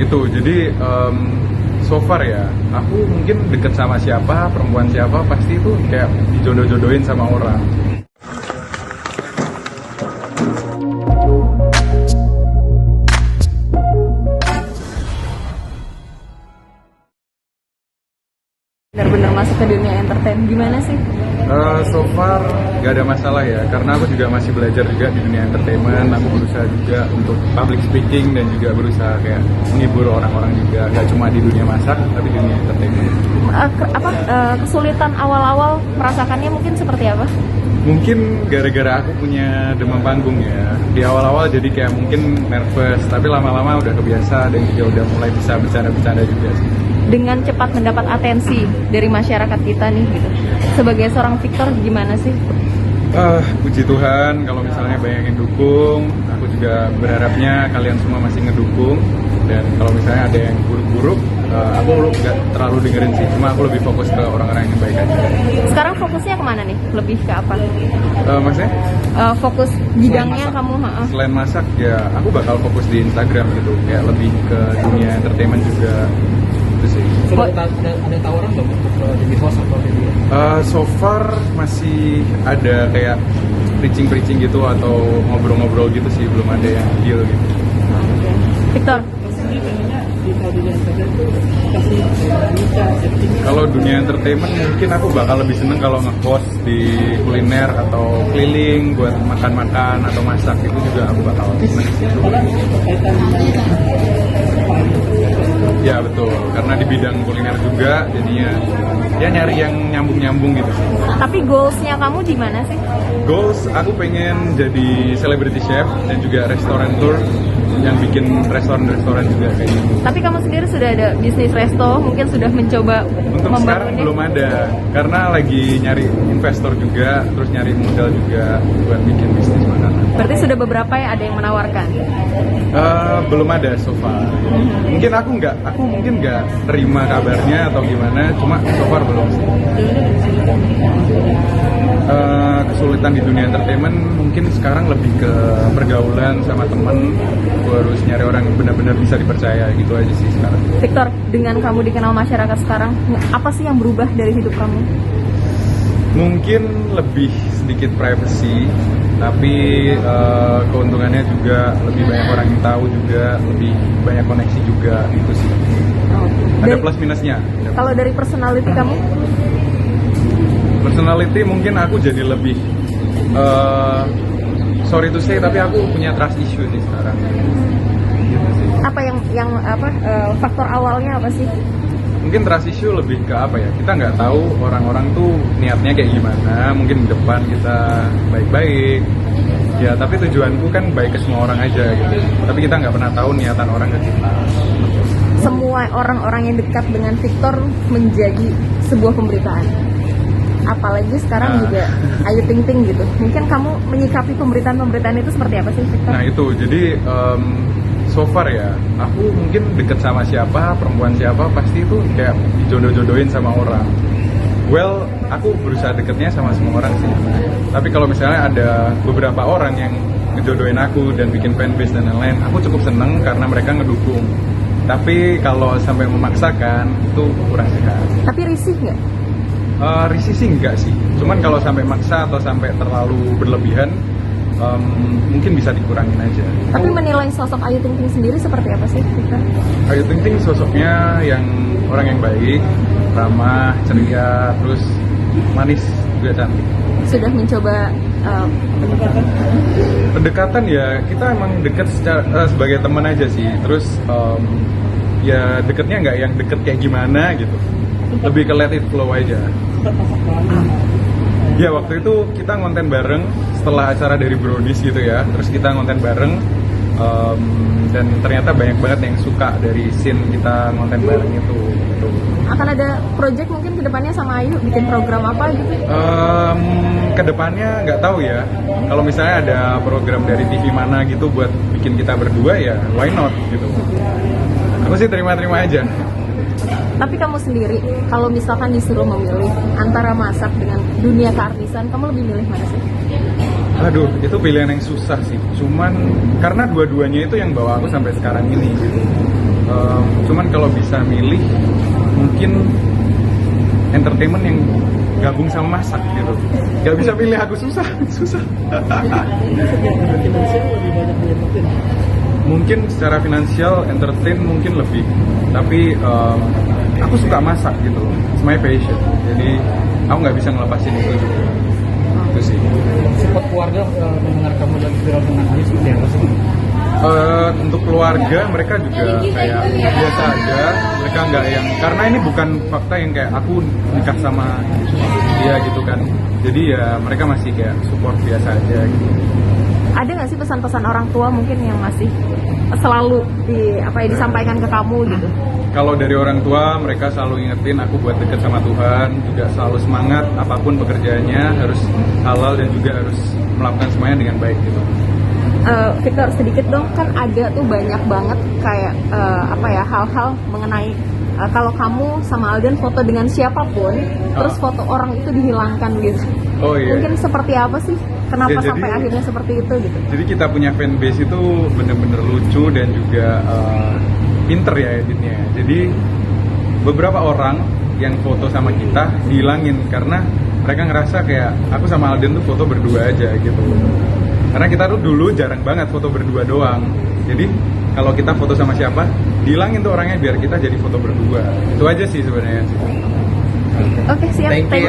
Itu jadi so far ya, aku mungkin deket sama siapa, perempuan siapa, pasti itu kayak dijodoh-jodohin sama orang. Benar-benar masuk ke dunia entertain, gimana sih? So far gak ada masalah ya, karena aku juga masih belajar juga di dunia entertainment. Aku berusaha juga untuk public speaking dan juga berusaha kayak menghibur orang-orang juga, gak cuma di dunia masak tapi di dunia entertainment. Kesulitan awal-awal merasakannya mungkin seperti apa? Mungkin gara-gara aku punya demam panggung ya, di awal-awal jadi kayak mungkin nervous, tapi lama-lama udah kebiasa dan juga udah mulai bisa bercanda-bercanda juga sih. Dengan cepat mendapat atensi dari masyarakat kita nih gitu. Sebagai seorang Victor gimana sih? Puji Tuhan kalau misalnya banyak yang dukung, aku juga berharapnya kalian semua masih ngedukung. Dan kalau misalnya ada yang buruk-buruk, aku nggak terlalu dengerin sih, cuma aku lebih fokus ke orang-orang yang baik aja. Sekarang fokusnya kemana nih? Lebih ke apa? Maksudnya? Fokus bidangnya kamu? Selain masak ya, aku bakal fokus di Instagram gitu, kayak lebih ke dunia entertainment juga. Itu sih. Ada tawaran nggak untuk jadi host atau jadi? So far masih ada kayak preaching gitu atau ngobrol-ngobrol gitu sih, belum ada yang deal gitu. Victor? Kalau dunia entertainment mungkin aku bakal lebih seneng kalau nge-host di kuliner atau keliling buat makan-makan atau masak, itu juga aku bakal seneng. Ya betul, karena di bidang kuliner juga jadinya ya nyari yang nyambung-nyambung gitu sih. Tapi goalsnya kamu di mana sih? Goals, aku pengen jadi celebrity chef dan juga restoran tour yang bikin restoran-restoran juga kayak gitu. Tapi kamu sendiri sudah ada bisnis resto, mungkin sudah mencoba Untuk sekarang belum ada, karena lagi nyari investor juga, terus nyari modal juga buat bikin bisnis makanan. Berarti sudah beberapa ya ada yang menawarkan? Belum ada so far. Aku mungkin nggak terima kabarnya atau gimana, cuma so far belum sih. Kesulitan di dunia entertainment mungkin sekarang lebih ke pergaulan sama temen. Gue harus nyari orang yang benar-benar bisa dipercaya, gitu aja sih sekarang. Victor, dengan kamu dikenal masyarakat sekarang, apa sih yang berubah dari hidup kamu? Mungkin lebih sedikit privacy, tapi keuntungannya juga lebih banyak orang yang tahu juga, lebih banyak koneksi juga, gitu sih. Ada plus minusnya. Kalau dari personality kamu? Personality mungkin aku jadi lebih sorry to say, tapi aku punya trust issue sih sekarang. Gitu sih. Apa faktor awalnya apa sih? Mungkin trust issue lebih ke apa ya, kita nggak tahu orang-orang tuh niatnya kayak gimana. Mungkin di depan kita baik-baik ya, tapi tujuanku kan baik ke semua orang aja gitu, tapi kita nggak pernah tahu niatan orang ke kita. Semua orang-orang yang dekat dengan Victor menjadi sebuah pemberitaan, apalagi sekarang juga Ayu Ting Ting gitu. Mungkin kamu menyikapi pemberitaan-pemberitaan itu seperti apa sih, Victor? Nah itu, jadi so far ya, aku mungkin deket sama siapa, perempuan siapa, pasti itu kayak dijodoh-jodohin sama orang. Well, aku berusaha deketnya sama semua orang sih. Tapi kalau misalnya ada beberapa orang yang ngejodohin aku dan bikin fanbase dan lain-lain, aku cukup seneng karena mereka ngedukung. Tapi kalau sampai memaksakan, itu kurang sehat. Tapi risih nggak? Risih sih enggak sih. Cuman kalau sampai maksa atau sampai terlalu berlebihan, mungkin bisa dikurangin aja. Tapi menilai sosok Ayu Ting Ting sendiri seperti apa sih, Victor? Ayu Ting Ting sosoknya yang orang yang baik, ramah, ceria, terus manis, juga cantik. Sudah mencoba Pendekatan ya, kita emang deket sebagai teman aja sih. Terus ya deketnya nggak yang deket kayak gimana gitu, lebih ke let it flow aja. Ya waktu itu kita ngonten bareng setelah acara dari Brownies gitu ya, terus kita ngonten bareng dan ternyata banyak banget yang suka dari scene kita ngonten bareng itu gitu. Akan ada project mungkin kedepannya sama Ayu, bikin program apa gitu? Kedepannya nggak tahu ya, kalau misalnya ada program dari TV mana gitu buat bikin kita berdua ya why not gitu. Aku sih terima-terima aja. Tapi kamu sendiri, kalau misalkan disuruh memilih antara masak dengan dunia keartisan, kamu lebih milih mana sih? Aduh, itu pilihan yang susah sih. Cuman karena dua-duanya itu yang bawa aku sampai sekarang ini gitu. Cuman kalau bisa milih, mungkin entertainment yang gabung sama masak gitu. Gak bisa pilih, aku susah. Finansial lebih banyak di entertain. Mungkin secara finansial entertain mungkin lebih, tapi aku suka masak gitu, it's my passion. Jadi aku nggak bisa ngelepasin itu juga. Itu sih. Support keluarga mendengar kamu lagi viral dengan Ayu seperti apa sih? Untuk keluarga mereka juga kayak biasa aja, mereka nggak yang, karena ini bukan fakta yang kayak aku nikah sama dia gitu kan, jadi ya mereka masih kayak support biasa aja gitu. Ada nggak sih pesan-pesan orang tua mungkin yang masih selalu disampaikan ke kamu gitu? Kalau dari orang tua, mereka selalu ingetin aku buat deket sama Tuhan, juga selalu semangat apapun pekerjaannya harus halal dan juga harus melakukan semuanya dengan baik gitu. Victor, sedikit dong, kan ada tuh banyak banget kayak hal-hal mengenai kalau kamu sama Alden foto dengan siapapun, terus foto orang itu dihilangkan gitu. Oh iya. Mungkin seperti apa sih? Kenapa Ya, sampai akhirnya seperti itu gitu? Jadi kita punya fanbase itu bener-bener lucu dan juga pinter ya editnya. Jadi beberapa orang yang foto sama kita dihilangin karena mereka ngerasa kayak aku sama Alden tuh foto berdua aja gitu. Karena kita tuh dulu jarang banget foto berdua doang. Jadi kalau kita foto sama siapa, dihilangin tuh orangnya biar kita jadi foto berdua. Itu aja sih sebenarnya. Oke, siap. Thank you.